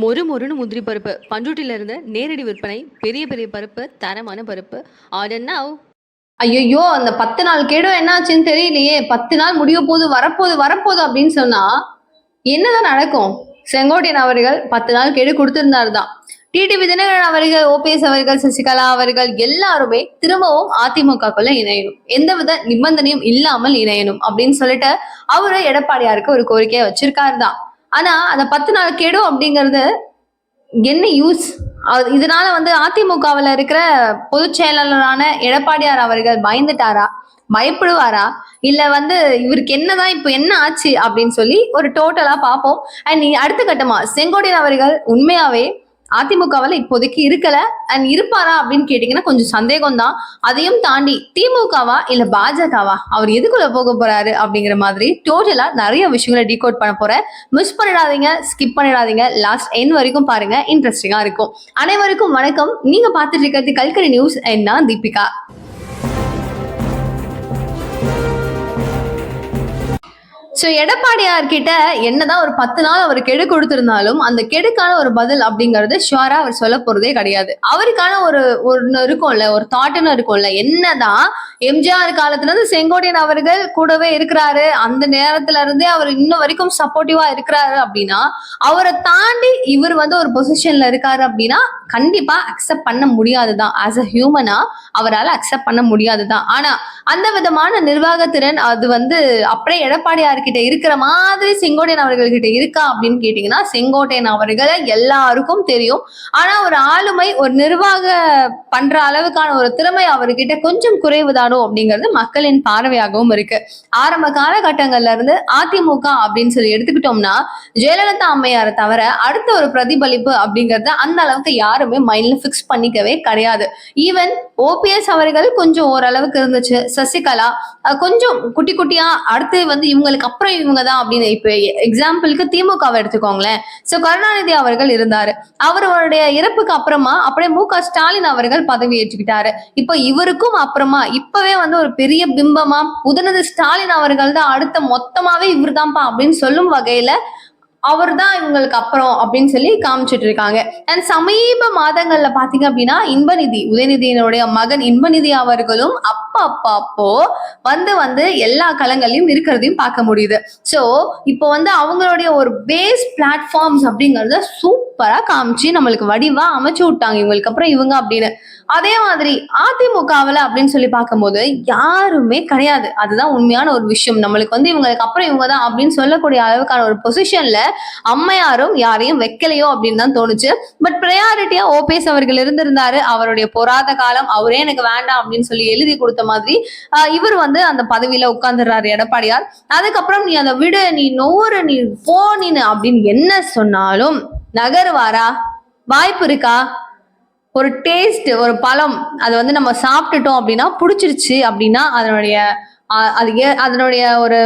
மொறு மொறுன்னு முந்திரி பருப்பு பண்ருட்டில இருந்து நேரடி விற்பனை. பெரிய பெரிய பருப்பு, தரமான பருப்பு. Order now. ஐயோ, அந்த 10 நாள் கெடு என்னாச்சுன்னு தெரியலையே. 10 நாள் முடிய போது வரப்போகுது வரப்போகுது அப்படின்னு சொன்னா என்னதான் நடக்கும்? செங்கோட்டையன் அவர்கள் 10 நாள் கெடு கொடுத்திருந்தாரு தான். டிடிவி தினகரன் அவர்கள், ஓபிஎஸ் அவர்கள், சசிகலா அவர்கள் எல்லாருமே திரும்பவும் அதிமுகக்குள்ள இணையணும், எந்தவித நிபந்தனையும் இல்லாமல் இணையணும் அப்படின்னு சொல்லிட்டு அவரு எடப்பாடியாருக்கு ஒரு கோரிக்கையை வச்சிருக்காரு தான். ஆனா அந்த 10 நாள் கெடு அப்படிங்கிறது என்ன யூஸ்? இதனால அதிமுகவில் இருக்கிற பொதுச் செயலாளரான எடப்பாடியார் அவர்கள் பயந்துட்டாரா, பயப்படுவாரா, இல்ல இவருக்கு என்னதான் இப்ப என்ன ஆச்சு அப்படின்னு சொல்லி ஒரு டோட்டலா பார்ப்போம். அண்ட் அடுத்த கட்டமா செங்கோட்டையன் அவர்கள் உண்மையாவே அதிமுகவில் இப்போதைக்கு இருக்கல அண்ட் இருப்பாரா அப்படின்னு கேட்டீங்கன்னா கொஞ்சம் சந்தேகம் தான். அதையும் தாண்டி திமுகவா இல்ல பாஜகவா, அவர் எதுக்குள்ள போக போறாரு அப்படிங்கிற மாதிரி டோட்டலா நிறைய விஷயங்களை டீகோட் பண்ண போறேன். மிஸ் பண்ணிடாதீங்க, ஸ்கிப் பண்ணிடாதீங்க, லாஸ்ட் எண்ட் வரைக்கும் பாருங்க, இன்ட்ரெஸ்டிங்கா இருக்கும். அனைவருக்கும் வணக்கம். நீங்க பார்த்துட்டு இருக்கிறது கல்கரி நியூஸ். நான் தீபிகா. ஸோ எடப்பாடியார் கிட்ட என்னதான் ஒரு 10 நாள் அவர் கெடு கொடுத்திருந்தாலும் அந்த கெடுக்கான ஒரு பதில் அப்படிங்கிறது ஷுவரா அவர் சொல்ல போறதே கிடையாது. அவருக்கான ஒன்னு இருக்கும்ல, ஒரு தாட்னு இருக்கும்ல. என்னதான் எம்ஜிஆர் காலத்துல இருந்து செங்கோட்டையன் அவர்கள் கூடவே இருக்கிறாரு, அந்த நேரத்துல இருந்தே அவர் இன்னும் வரைக்கும் சப்போர்ட்டிவா இருக்கிறாரு அப்படின்னா, அவரை தாண்டி இவர் ஒரு பொசிஷன்ல இருக்காரு அப்படின்னா கண்டிப்பா அக்செப்ட் பண்ண முடியாதுதான். ஆஸ் அ ஹியூமனா அவரால் அக்செப்ட் பண்ண முடியாதுதான். ஆனா அந்த விதமான நிர்வாகத்திறன் அது அப்படியே எடப்பாடியார் கிட்ட இருக்கிற மாதிரி செங்கோட்டையன் அவர்கள்கிட்ட இருக்கா அப்படின்னு கேட்டீங்கன்னா செங்கோட்டையன் அவர்களை எல்லாருக்கும் தெரியும். ஆனா ஒரு ஆளுமை, ஒரு நிர்வாக பண்ற அளவுக்கான ஒரு திறமை அவர்கிட்ட கொஞ்சம் குறைவுதானோ அப்படிங்கிறது மக்களின் பார்வையாகவும் இருக்கு. ஆரம்ப காலகட்டங்கள்ல இருந்து அதிமுக அப்படின்னு சொல்லி எடுத்துக்கிட்டோம்னா ஜெயலலிதா அம்மையாரை தவிர அடுத்த ஒரு பிரதிபலிப்பு அப்படிங்கறத அந்த அளவுக்கு யாருமே மைண்ட்ல பிக்ஸ் பண்ணிக்கவே கிடையாது. ஈவன் ஓபிஎஸ் அவர்கள் கொஞ்சம் ஓரளவுக்கு இருந்துச்சு, சசிகலா கொஞ்சம் குட்டி குட்டியா, அடுத்து இவங்களுக்கு அப்புறம் இவங்க தான் அப்படின்னு. இப்ப எக்ஸாம்பிளுக்கு திமுகவை எடுத்துக்கோங்களேன். சோ கருணாநிதி அவர்கள் இருந்தாரு, அவருடைய இறப்புக்கு அப்புறமா அப்படியே மு.க. ஸ்டாலின் அவர்கள் பதவி ஏற்றுக்கிட்டாரு. இப்ப இவருக்கும் அப்புறமா இப்பவே ஒரு பெரிய பிம்பமா உதயநிதி ஸ்டாலின் அவர்கள் தான் அடுத்த மொத்தமாவே இவர் தான்ப்பா அப்படின்னு சொல்லும் வகையில அவர் தான் இவங்களுக்கு அப்புறம் அப்படின்னு சொல்லி காமிச்சிட்டு இருக்காங்க. அண்ட் சமீப மாதங்கள்ல பாத்தீங்க அப்படின்னா இன்பநிதி, உதயநிதியினுடைய மகன் இன்பநிதி அவர்களும் அப்போ எல்லா களங்களையும் இருக்கிறதையும் பார்க்க முடியுது. சோ இப்போ அவங்களுடைய ஒரு பேஸ் பிளாட்ஃபார்ம்ஸ் அப்படிங்கறத சூப்பரா காமிச்சு நம்மளுக்கு வடிவா அமைச்சு விட்டாங்க, இவங்களுக்கு அப்புறம் இவங்க அப்படின்னு. அதே மாதிரி அதிமுகவில் அப்படின்னு சொல்லி பார்க்கும்போது யாருமே கிடையாது. அதுதான் உண்மையான ஒரு விஷயம். நம்மளுக்கு இவங்களுக்கு அப்புறம் இவங்க தான் அப்படின்னு சொல்லக்கூடிய அளவுக்கான ஒரு பொசிஷன்ல அம்மையாரும் யாரையும் வைக்கலையோ அப்படின்னு தான் தோணுச்சு. பட் ப்ரையாரிட்டியா ஓபிஎஸ் அவர்கள் இருந்திருந்தாரு. அவருடைய பொறாத காலம் அவரே எனக்கு வேண்டாம் அப்படின்னு சொல்லி எழுதி கொடுத்த மாதிரி இவர் அந்த பதவியில உட்கார்ந்துடுறாரு எடப்பாடியார். அதுக்கப்புறம் நீ அதை விடு, நீ நோறு, நீ போ நீனு அப்படின்னு என்ன சொன்னாலும் நகருவாரா? வாய்ப்பு இருக்கா? ஒரு டேஸ்ட், ஒரு பழம் அது நம்ம சாப்பிட்டுட்டோம் அப்படின்னா பிடிச்சிருச்சு அப்படின்னா அதனுடைய ஒரு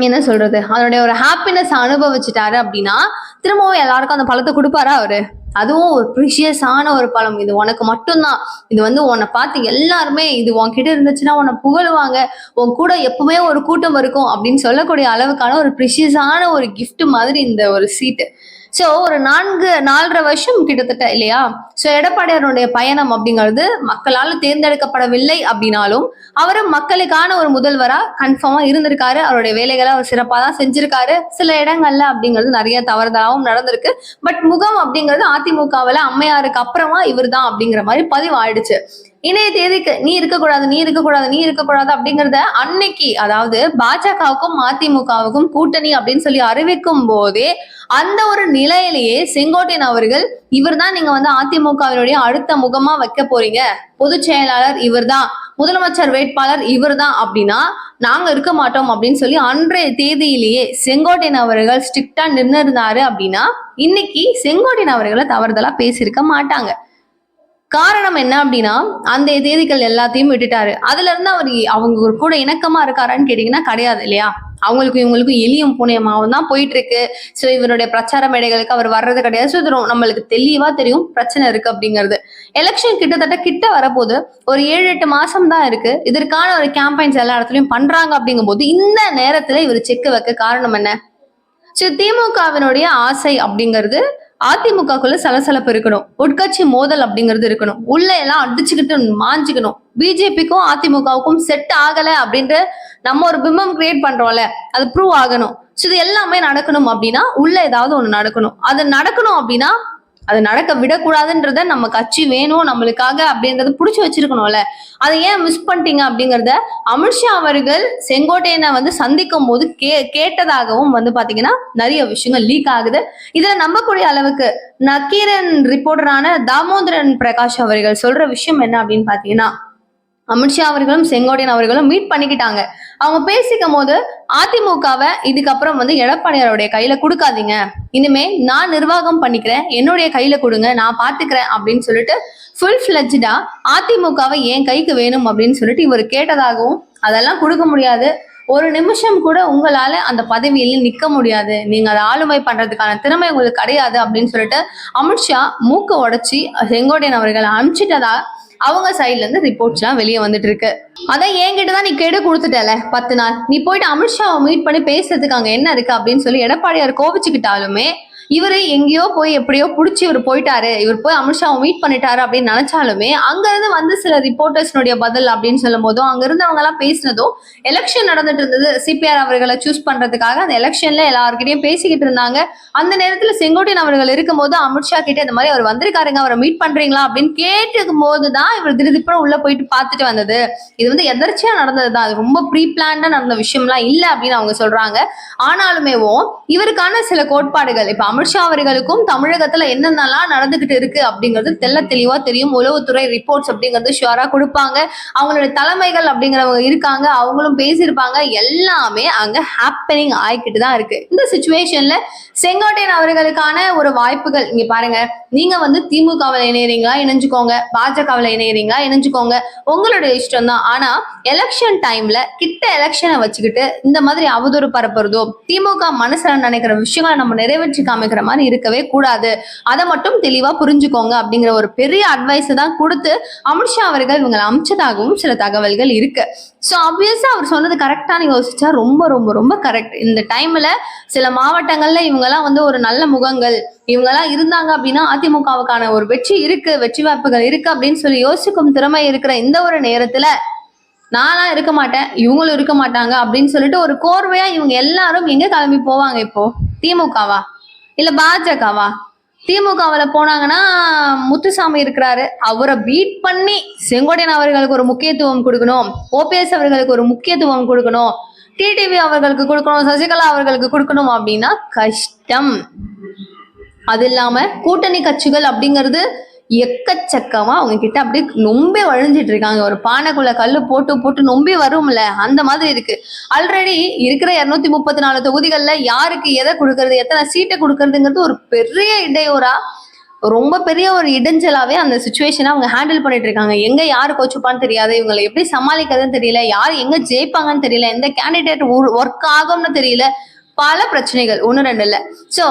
என்ன சொல்றது, அதனுடைய ஒரு ஹாப்பினஸ் அனுபவிச்சுட்டாரு அப்படின்னா திரும்பவும் எல்லாருக்கும் அந்த பழத்தை கொடுப்பாரா அவரு? அதுவும் ஒரு ப்ரீஷியஸான ஒரு பழம், இது உனக்கு மட்டும்தான், இது உன்னை பார்த்து எல்லாருமே இது உன்கிட்ட இருந்துச்சுன்னா உன்னை புகழுவாங்க, உன் கூட எப்பவுமே ஒரு கூட்டம் இருக்கும் அப்படின்னு சொல்லக்கூடிய அளவுக்கான ஒரு ப்ரீஷியஸான ஒரு கிஃப்ட் மாதிரி இந்த ஒரு சீட்டு. சோ ஒரு 4.5 வருஷம் கிட்டத்தட்ட இல்லையா? சோ எடப்பாடியாருடைய பயணம் அப்படிங்கிறது மக்களால் தேர்ந்தெடுக்கப்படவில்லை அப்படின்னாலும் அவரு மக்களுக்கான ஒரு முதல்வரா கன்ஃபார்மா இருந்திருக்காரு. அவருடைய வேலைகளை அவர் சிறப்பா தான் செஞ்சிருக்காரு. சில இடங்கள்ல அப்படிங்கிறது நிறைய தவறுதலாகவும் நடந்திருக்கு. பட் முகம் அப்படிங்கிறது அதிமுகவில் அம்மையாருக்கு அப்புறமா இவர் தான் அப்படிங்கிற மாதிரி பதிவாயிடுச்சு. இணைய தேதிக்கு நீ இருக்கக்கூடாது, நீ இருக்கக்கூடாது, நீ இருக்கக்கூடாது அப்படிங்கிறத அன்னைக்கு, அதாவது பாஜகவுக்கும் அதிமுகவுக்கும் கூட்டணி அப்படின்னு சொல்லி அறிவிக்கும் போதே அந்த ஒரு நிலையிலேயே செங்கோட்டையன் அவர்கள் இவர் தான் நீங்க அதிமுகவினுடைய அடுத்த முகமா வைக்க போறீங்க, பொதுச் செயலாளர் இவர் தான், முதலமைச்சர் வேட்பாளர் இவர் தான் அப்படின்னா நாங்க இருக்க மாட்டோம் அப்படின்னு சொல்லி அன்றைய தேதியிலேயே செங்கோட்டையன் அவர்கள் ஸ்ட்ரிக்டா நின்று இருந்தாரு அப்படின்னா இன்னைக்கு செங்கோட்டையன் அவர்களை தவறுதலா பேசியிருக்க மாட்டாங்க. காரணம் என்ன அப்படின்னா அந்த தேதிகள் எல்லாத்தையும் விட்டுட்டாரு. அதுல இருந்து அவங்க கூட இணக்கமா இருக்காரான்னு கேட்டீங்கன்னா கிடையாது இல்லையா? அவங்களுக்கும் இவங்களுக்கும் எளியும் புனியமாவும் தான் போயிட்டு இருக்கு. சோ இவருடைய பிரச்சார மேடைகளுக்கு அவர் வர்றது கிடையாது. ஸோ இது நம்மளுக்கு தெளிவா தெரியும் பிரச்சனை இருக்கு அப்படிங்கிறது. எலெக்ஷன் கிட்ட வரப்போது ஒரு 7-8 மாசம் தான் இருக்கு. இதற்கான ஒரு கேம்பெயின்ஸ் எல்லா இடத்துலயும் பண்றாங்க அப்படிங்கும் போது இந்த நேரத்துல இவர் செக் வைக்க காரணம் என்ன? சோ திமுகவினுடைய ஆசை அப்படிங்கிறது அதிமுகக்குள்ள சலசலப்பு இருக்கணும், உட்கட்சி மோதல் அப்படிங்கிறது இருக்கணும், உள்ள எல்லாம் அடிச்சுக்கிட்டு மாஞ்சுக்கணும். பிஜேபிக்கும் அதிமுகவுக்கும் செட் ஆகல அப்படின்ற நம்ம ஒரு பிம்பம் கிரியேட் பண்றோம்ல, அது ப்ரூவ் ஆகணும். ஸோ இது எல்லாமே நடக்கணும் அப்படின்னா உள்ள ஏதாவது ஒண்ணு நடக்கணும். அது நடக்கணும் அப்படின்னா அது நடக்க விடக்கூடாதுன்றத நம்ம கட்சி வேணும் நம்மளுக்காக அப்படின்றத புடிச்சு வச்சிருக்கணும்ல. அதை ஏன் மிஸ் பண்ணிட்டீங்க அப்படிங்கறத அமித்ஷா அவர்கள் செங்கோட்டையனை வந்து சந்திக்கும் போது கேட்டதாகவும் வந்து பாத்தீங்கன்னா நிறைய விஷயங்கள் லீக் ஆகுது. இதுல நம்பக்கூடிய அளவுக்கு நக்கீரன் ரிப்போர்ட்டரான தாமோதரன் பிரகாஷ் அவர்கள் சொல்ற விஷயம் என்ன அப்படின்னு பாத்தீங்கன்னா, அமித்ஷா அவர்களும் செங்கோட்டையன் அவர்களும் மீட் பண்ணிக்கிட்டாங்க. அவங்க பேசிக்கும் போது அதிமுகவை இதுக்கப்புறம் வந்து எடப்பாடியாருடைய கையில கொடுக்காதீங்க, இனிமே நான் நிர்வாகம் பண்ணிக்கிறேன், என்னுடைய கையில கொடுங்க, நான் பாத்துக்கிறேன் அப்படின்னு சொல்லிட்டு ஃபுல் ஃபிளட்ஜா அதிமுகவை என் கைக்கு வேணும் அப்படின்னு சொல்லிட்டு இவர் கேட்டதாகவும், அதெல்லாம் கொடுக்க முடியாது, ஒரு நிமிஷம் கூட உங்களால அந்த பதவியில் நிக்க முடியாது, நீங்க அதை ஆளுமை பண்றதுக்கான திறமை உங்களுக்கு கிடையாது அப்படின்னு சொல்லிட்டு அமித்ஷா மூக்க உடைச்சி செங்கோட்டையன் அவர்கள் அனுப்பிச்சிட்டதா அவங்க சைட்ல இருந்து ரிப்போர்ட்ஸ் எல்லாம் வெளியே வந்துட்டு இருக்கு. அதான் என்கிட்டதான் நீ கெடு கொடுத்துட்டல 10 நாள், நீ போயிட்டு அமித்ஷாவை மீட் பண்ணி பேசுறதுக்கு அங்க என்ன இருக்கு அப்படின்னு சொல்லி எடப்பாடியார் கோவிச்சுக்கிட்டாலுமே இவரு எங்கேயோ போய் எப்படியோ புடிச்சு இவர் போயிட்டாரு, இவர் போய் அமித்ஷாவை மீட் பண்ணிட்டாரு அப்படின்னு நினைச்சாலுமே அங்க இருந்து வந்து சில ரிப்போர்ட்டர்ஸ்னுடைய பதில் அப்படின்னு சொல்லும் போதும் அங்க இருந்தவங்க எல்லாம் பேசினதும் எலெக்ஷன் நடந்துட்டு இருந்தது, சிபிஆர் அவர்களை சூஸ் பண்றதுக்காக அந்த எலெக்ஷன்ல எல்லாருக்கிட்டையும் பேசிக்கிட்டு இருந்தாங்க. அந்த நேரத்துல செங்கோட்டையன் அவர்கள் இருக்கும் போது அமித்ஷா கிட்ட இந்த மாதிரி அவர் வந்திருக்காருங்க, அவரை மீட் பண்றீங்களா அப்படின்னு கேட்டுக்கும் போதுதான் இவர் திருதிப்புறம் உள்ள போயிட்டு பார்த்துட்டு வந்தது. இது வந்து எதர்ச்சியா நடந்ததுதான், அது ரொம்ப ப்ரீ பிளான்டா நடந்த விஷயம்லாம் இல்ல அப்படின்னு அவங்க சொல்றாங்க. ஆனாலுமேவும் இவருக்கான சில கோட்பாடுகள் இப்ப அமித்ஷா அவர்களுக்கும் தமிழகத்துல என்னென்னலாம் நடந்துகிட்டு இருக்கு அப்படிங்கிறது தெல்ல தெளிவா தெரியும். உளவுத்துறை ரிப்போர்ட்ஸ் அப்படிங்கிறது ஷுவரா கொடுப்பாங்க, அவங்களுடைய தலைமைகள் அப்படிங்கிறவங்க இருக்காங்க, அவங்களும் பேசியிருப்பாங்க, எல்லாமே அங்க ஹாப்பனிங் ஆயிக்கிட்டு தான் இருக்கு. இந்த சிச்சுவேஷன்ல செங்கோட்டையன் அவர்களுக்கான ஒரு வாய்ப்புகள் இங்க பாருங்க, நீங்க வந்து திமுகவில் இணையறீங்களா இணைஞ்சுக்கோங்க, பாஜகவில் இணையறீங்களா இணைஞ்சுக்கோங்க, உங்களுடைய இஷ்டம் தான். ஆனா எலெக்ஷன் டைம்ல கிட்ட எலெக்ஷனை வச்சுக்கிட்டு இந்த மாதிரி அவதூறு பரப்புறதோ திமுக மனசுல நினைக்கிற விஷயங்களை நம்ம நிறைவேற்றி காமிக்கிற மாதிரி இருக்கவே கூடாது, அதை மட்டும் தெளிவா புரிஞ்சுக்கோங்க அப்படிங்கிற ஒரு பெரிய அட்வைஸ் தான் கொடுத்து அமித்ஷா அவர்கள் இவங்களை அமைச்சதாகவும் சில தகவல்கள் இருக்கு. ஸோ ஆப்வியஸா அவர் சொன்னது கரெக்டான யோசிச்சா ரொம்ப ரொம்ப ரொம்ப கரெக்ட். இந்த டைம்ல சில மாவட்டங்கள்ல இவங்கெல்லாம் வந்து ஒரு நல்ல முகங்கள் இவங்கெல்லாம் இருந்தாங்க அப்படின்னா அதிமுகவுக்கான ஒரு வெற்றி இருக்கு, வெற்றி வாய்ப்புகள் இருக்கு அப்படின்னு சொல்லி யோசிக்கும் திறமை இருக்கிற இந்த ஒரு நேரத்துல நானா இருக்க மாட்டேன், இவங்களும் இருக்க மாட்டாங்க அப்படின்னு சொல்லிட்டு ஒரு கோர்வையா இவங்க எல்லாரும் எங்க கிளம்பி போவாங்க இப்போ? திமுகவா இல்ல பாஜகவா? திமுகவுல போனாங்கன்னா முத்துசாமி இருக்கிறாரு, அவரை பீட் பண்ணி செங்கோட்டையன் அவர்களுக்கு ஒரு முக்கியத்துவம் கொடுக்கணும், ஓபிஎஸ் அவர்களுக்கு ஒரு முக்கியத்துவம் கொடுக்கணும், டிடிவி அவர்களுக்கு கொடுக்கணும், சசிகலா அவர்களுக்கு கொடுக்கணும் அப்படின்னா கஷ்டம். அது இல்லாம கூட்டணி கட்சிகள் அப்படிங்கிறது எக்கச்சக்கமா அவங்க கிட்ட அப்படியே நொம்பி வழிஞ்சிட்டு இருக்காங்க. ஒரு பானைக்குள்ள கல்லு போட்டு போட்டு நொம்பி வரும்ல, அந்த மாதிரி இருக்கு. ஆல்ரெடி இருக்கிற 234 தொகுதிகள்ல யாருக்கு எதை கொடுக்கறது, எத்தனை சீட்டை கொடுக்கறதுங்கிறது ஒரு பெரிய இடையூறா, ரொம்ப பெரிய ஒரு இடைஞ்சலாவே அந்த சுச்சுவேஷனை அவங்க ஹேண்டில் பண்ணிட்டு இருக்காங்க. எங்க யாரு கோச்சுப்பான்னு தெரியாது, இவங்களை எப்படி சமாளிக்கிறதுன்னு தெரியல, யார் எங்க ஜெயிப்பாங்கன்னு தெரியல, எந்த கேண்டிடேட் ஒர்க் ஆகும்னு தெரியல, பல பிரச்சனைகள், 1-2 இல்ல. சோ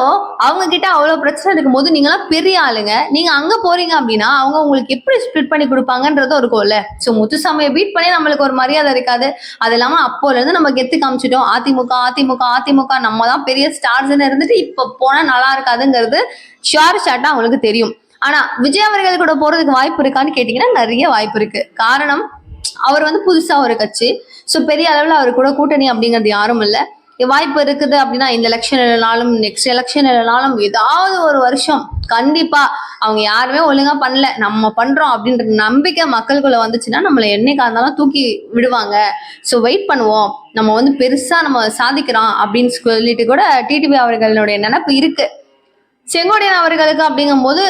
அவங்க கிட்ட அவ்வளவு பிரச்சனை இருக்கும் போது நீங்களாம் பெரிய ஆளுங்க, நீங்க அங்க போறீங்க அப்படின்னா அவங்க உங்களுக்கு எப்படி ஸ்பிளிட் பண்ணி கொடுப்பாங்கன்றதும் இருக்கும்ல. சோ முத்துசாமியை பீட் பண்ணி நம்மளுக்கு ஒரு மரியாதை இருக்காது. அது இல்லாம அப்போல இருந்து நம்ம கெத்து காமிச்சிட்டோம், அதிமுக அதிமுக அதிமுக நம்ம தான் பெரிய ஸ்டார்ஸ்ன்னு இருந்துட்டு இப்ப போனா நல்லா இருக்காதுங்கிறது ஷார்ட் ஷார்ட்டா அவங்களுக்கு தெரியும். ஆனா விஜய் அவர்கள் கூட போறதுக்கு வாய்ப்பு இருக்கான்னு கேட்டீங்கன்னா நிறைய வாய்ப்பு இருக்கு. காரணம் அவர் வந்து புதுசா ஒரு கட்சி, சோ பெரிய அளவுல அவர் கூட கூட்டணி அப்படிங்கிறது யாரும் இல்லை. வாய்ப்பு இருக்குது அப்படின்னா இந்த எலெக்ஷன் இல்லைனாலும் நெக்ஸ்ட் எலெக்ஷன் இல்லைனாலும் ஏதாவது ஒரு வருஷம் கண்டிப்பா அவங்க யாருமே ஒழுங்கா பண்ணல, நம்ம பண்றோம் அப்படின்ற நம்பிக்கை மக்களுக்குள்ள வந்துச்சுன்னா நம்மளை என்னைக்கா இருந்தாலும் தூக்கி விடுவாங்க. ஸோ வெயிட் பண்ணுவோம், நம்ம வந்து பெருசா நம்ம சாதிக்கிறோம் அப்படின்னு சொல்லிட்டு கூட டிடிவி அவர்களுடைய நினைப்பு இருக்கு. செங்கோட்டையன் அவர்களுக்கு அப்படிங்கும் போது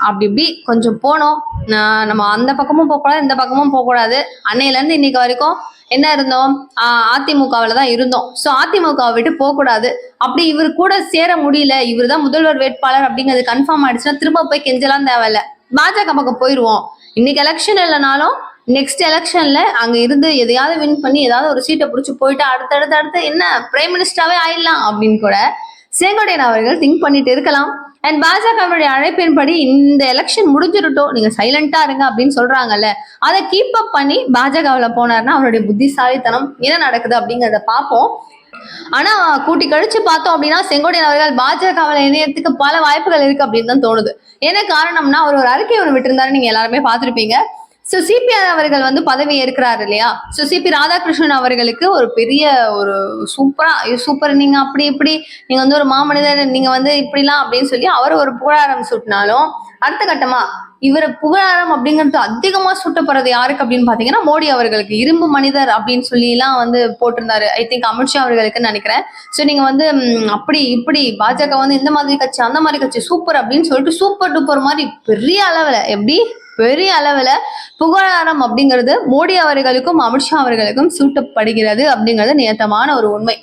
அப்படி இப்படி கொஞ்சம் போனோம், நம்ம அந்த பக்கமும் போகக்கூடாது இந்த பக்கமும் போகக்கூடாது. அன்னையில இருந்து இன்னைக்கு வரைக்கும் என்ன இருந்தோம், அதிமுகவில் தான் இருந்தோம். ஸோ அதிமுகவை விட்டு போகக்கூடாது. அப்படி இவர் கூட சேர முடியல, இவர் தான் முதல்வர் வேட்பாளர் அப்படிங்கிறது கன்ஃபார்ம் ஆயிடுச்சுன்னா திரும்ப போய் கெஞ்சலாம் தேவையில்ல, பாஜக பக்கம் போயிடுவோம். இன்னைக்கு எலெக்ஷன் இல்லைனாலும் நெக்ஸ்ட் எலெக்ஷன்ல அங்க இருந்து எதையாவது வின் பண்ணி ஏதாவது ஒரு சீட்டை பிடிச்சி போயிட்டு அடுத்தடுத்து என்ன பிரைம் மினிஸ்டராகவே ஆயிடலாம் அப்படின்னு கூட செங்கோட்டையன் அவர்கள் திங்க் பண்ணிட்டு இருக்கலாம். அண்ட் பாஜகவுடைய அழைப்பின்படி இந்த எலெக்ஷன் முடிஞ்சிருட்டோம், நீங்க சைலண்டா இருங்க அப்படின்னு சொல்றாங்கல்ல, அதை கீப் அப் பண்ணி பாஜகவுல போனார்னா அவருடைய புத்திசாலித்தனம் என்ன நடக்குது அப்படிங்கிறத பார்ப்போம். ஆனா கூட்டி கழிச்சு பார்த்தோம் அப்படின்னா செங்கோட்டையன் அவர்கள் பாஜகவில் இணையத்துக்கு பல வாய்ப்புகள் இருக்கு அப்படின்னு தான் தோணுது. என்ன காரணம்னா அவர் ஒரு அறிக்கை ஒன்று விட்டிருந்தாரு, நீங்க எல்லாருமே பார்த்திருப்பீங்க. சோ சிபிஆர் அவர்கள் வந்து பதவி ஏற்கிறாரு இல்லையா? சோ சிபி ராதாகிருஷ்ணன் அவர்களுக்கு ஒரு பெரிய ஒரு சூப்பர் நீங்க அப்படி இப்படி நீங்க வந்து ஒரு மாமனிதர், நீங்க வந்து இப்படிலாம் அப்படின்னு சொல்லி அவர் ஒரு புகழாரம் சூட்டினாலும், அடுத்த கட்டமா இவரை புகழாரம் அப்படிங்கிறது அதிகமா சூட்டப்படுறது யாருக்கு அப்படின்னு பாத்தீங்கன்னா மோடி அவர்களுக்கு. இரும்பு மனிதர் அப்படின்னு சொல்லி எல்லாம் வந்து போட்டிருந்தாரு. ஐ திங்க் அமித்ஷா அவர்களுக்குன்னு நினைக்கிறேன். சோ நீங்க வந்து அப்படி இப்படி பாஜக வந்து இந்த மாதிரி கட்சி அந்த மாதிரி கட்சி சூப்பர் அப்படின்னு சொல்லிட்டு சூப்பர் டூப்பர் மாதிரி பெரிய அளவுல பெரிய அளவுல புகழாரம் அப்படிங்கிறது மோடி அவர்களுக்கும் அமித்ஷா அவர்களுக்கும் சூட்டப்படுகிறது அப்படிங்கிறது நியத்தமான ஒரு உண்மை.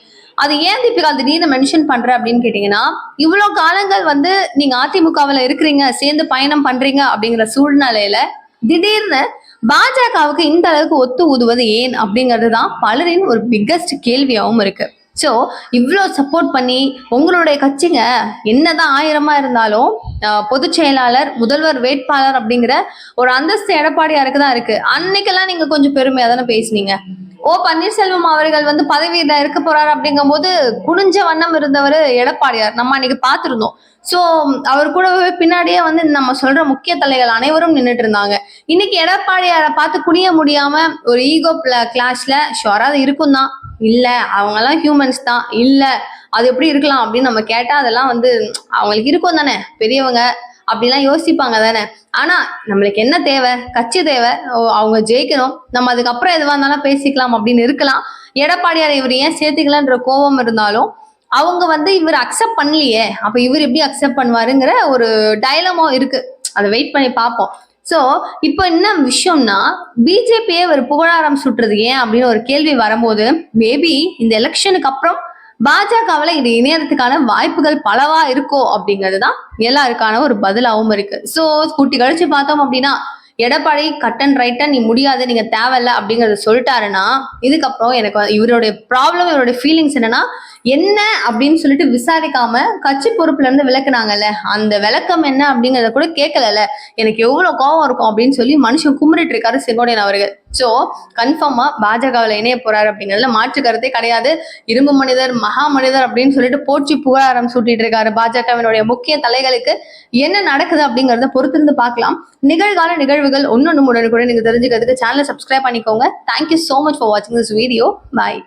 அது ஏன் தீபிகா திடீர்னு மென்ஷன் பண்ற அப்படின்னு கேட்டீங்கன்னா, இவ்வளவு காலங்கள் வந்து நீங்க அதிமுகவில் இருக்கிறீங்க, சேர்ந்து பயணம் பண்றீங்க அப்படிங்கிற சூழ்நிலையில திடீர்னு பாஜகவுக்கு இந்த அளவுக்கு ஒத்து ஊதுவது ஏன் அப்படிங்கிறது தான் பலரின் ஒரு பிக்கஸ்ட் கேள்வியாகவும் இருக்கு. ஸோ இவ்வளோ சப்போர்ட் பண்ணி உங்களுடைய கட்சிங்க என்னதான் 1000 இருந்தாலும் பொதுச் செயலாளர் முதல்வர் வேட்பாளர் அப்படிங்கிற ஒரு அந்தஸ்து எடப்பாடியாருக்கு தான் இருக்கு. அன்னைக்கெல்லாம் நீங்க கொஞ்சம் பெருமையா தானே பேசுனீங்க. பன்னீர்செல்வம் அவர்கள் வந்து பதவியில இருக்க போறாரு அப்படிங்கும் போது குனிஞ்ச வண்ணம் இருந்தவர் எடப்பாடியார் நம்ம அன்னைக்கு பார்த்திருந்தோம். சோ அவர் கூடவே பின்னாடியே வந்து நம்ம சொல்ற முக்கிய தலைகள் அனைவரும் நின்றுட்டு இருந்தாங்க. இன்னைக்கு எடப்பாடியாரை பார்த்து குனிய முடியாம ஒரு ஈகோ கிளாஷ்ல ஷுவரா அது இருக்கும் தான். இல்ல அவங்க எல்லாம் ஹியூமன்ஸ் தான், இல்ல அது எப்படி இருக்கலாம் அப்படின்னு நம்ம கேட்டா அதெல்லாம் வந்து அவங்களுக்கு இருக்கும் தானே, பெரியவங்க அப்படிலாம் யோசிப்பாங்க தானே. ஆனா நம்மளுக்கு என்ன தேவை? கட்சி தேவை, அவங்க ஜெயிக்கணும், நம்ம அதுக்கப்புறம் எதுவா இருந்தாலும் பேசிக்கலாம் அப்படின்னு இருக்கலாம். எடப்பாடியார் இவர் ஏன் சேர்த்துக்கலன்ற கோபம் இருந்தாலும் அவங்க வந்து இவர் அக்செப்ட் பண்ணலையே, அப்ப இவர் எப்படி அக்செப்ட் பண்ணுவாருங்கிற ஒரு டயலமோ இருக்கு. அதை வெயிட் பண்ணி பார்ப்போம். சோ இப்ப என்ன விஷயம்னா, பிஜேபியே ஒரு புகழாரம் சுட்டுறது ஏன் அப்படின்னு ஒரு கேள்வி வரும்போது, மேபி இந்த எலெக்ஷனுக்கு அப்புறம் பாஜகவுல இது இணையறதுக்கான வாய்ப்புகள் பலவா இருக்கோ அப்படிங்கிறதுதான் எல்லாருக்கான ஒரு பதிலாவும் இருக்கு. சோ கூட்டி கழிச்சு பார்த்தோம் அப்படின்னா எடப்பாடி கட் அண்ட் ரைட்டா நீ முடியாது, நீங்க தேவையில்ல அப்படிங்கறத சொல்லிட்டாருன்னா, இதுக்கப்புறம் எனக்கு இவருடைய ப்ராப்ளம், இவருடைய ஃபீலிங்ஸ் என்னன்னா, என்ன அப்படின்னு சொல்லிட்டு விசாரிக்காம கட்சி பொறுப்புல இருந்து விளக்குனாங்கல்ல, அந்த விளக்கம் என்ன அப்படிங்கறத கூட கேட்கல. எனக்கு எவ்வளவு கோபம் இருக்கும் அப்படின்னு சொல்லி மனுஷன் கும்பிட்டு இருக்காரு செங்கோட்டையன் அவர்கள். சோ கன்ஃபார்மா பாஜகவில் இணைய போறாரு அப்படிங்கிறதுல மாற்று கருத்தே கிடையாது. இரும்பு மனிதர், மகா மனிதர் அப்படின்னு சொல்லிட்டு போற்றி புகழாரம் சூட்டிட்டு இருக்காரு பாஜகவினுடைய முக்கிய தலைகளுக்கு. என்ன நடக்குது அப்படிங்கறத பொறுத்திருந்து பார்க்கலாம். நிகழ்கால நிகழ்வுகள் ஒன்னொன்னு உடனுக்குடன் நீங்க தெரிஞ்சுக்கிறதுக்கு சேனலை சப்ஸ்கிரைப் பண்ணிக்கோங்க. தேங்க்யூ சோ மச் ஃபார் வாட்சிங் திஸ் வீடியோ. பாய்.